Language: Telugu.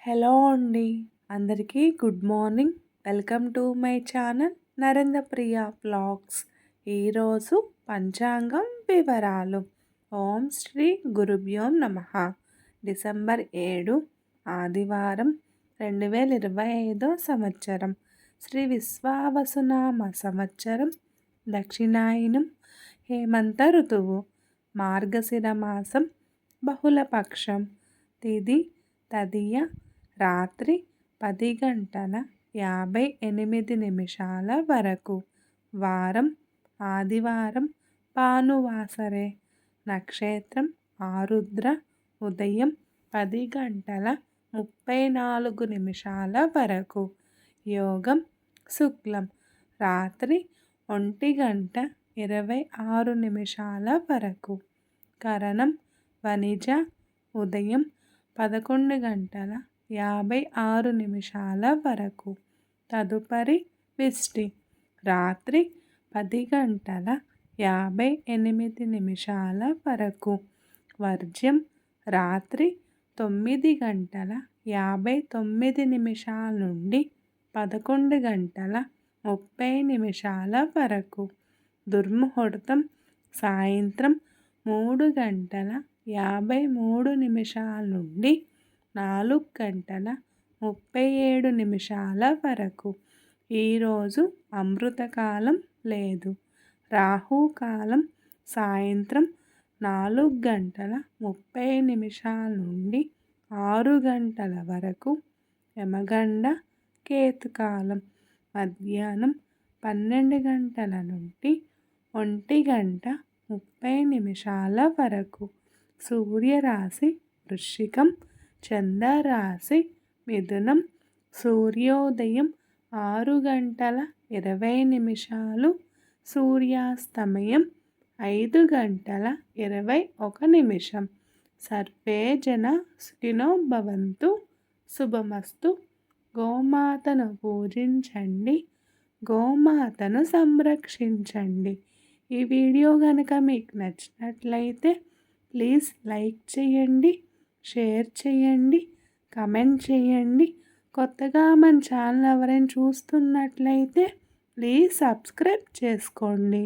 హలో అండి. అందరికీ good morning. Welcome to my channel Narendra Priya vlogs. ఈరోజు పంచాంగం వివరాలు. ఓం శ్రీ గురుభ్యో నమః. డిసెంబర్ 7 ఆదివారం 2025 సంవత్సరం. శ్రీ విశ్వావసునామ సంవత్సరం. దక్షిణాయనం. హేమంత ఋతువు. మార్గశిర మాసం. బహుళపక్షం. తిథి తదియ. రాత్రి 10:58 వరకు. వారం ఆదివారం. భానువాసరే. నక్షత్రం ఆరుద్ర. ఉదయం 10:34 వరకు. యోగం శుక్లం. రాత్రి 1:26 వరకు. కరణం వనిజ. ఉదయం 11:56 వరకు. తదుపరి విష్టి. రాత్రి 10:58 వరకు. వర్జ్యం రాత్రి 9:59 నుండి 11:30 వరకు. దుర్ముహూర్తం సాయంత్రం 3:53 నుండి 4:37 వరకు. ఈరోజు అమృతకాలం లేదు. రాహుకాలం సాయంత్రం 4:30 నుండి 6 వరకు. యమగండ కేతుకాలం మధ్యాహ్నం 12 నుండి 1:30 వరకు. సూర్యరాశి వృశ్చికం. చంద్రరాశి మిథునం. సూర్యోదయం 6:20. సూర్యాస్తమయం 5:21. సర్వే జన సుఖినో భవంతు. శుభమస్తు. గోమాతను పూజించండి. గోమాతను సంరక్షించండి. ఈ వీడియో కనుక మీకు నచ్చినట్లయితే ప్లీజ్ లైక్ చేయండి, షేర్ చేయండి, కమెంట్ చేయండి. కొత్తగా మన ఛానల్ ఎవరైనా చూస్తున్నట్లయితే ప్లీజ్ సబ్స్క్రైబ్ చేసుకోండి.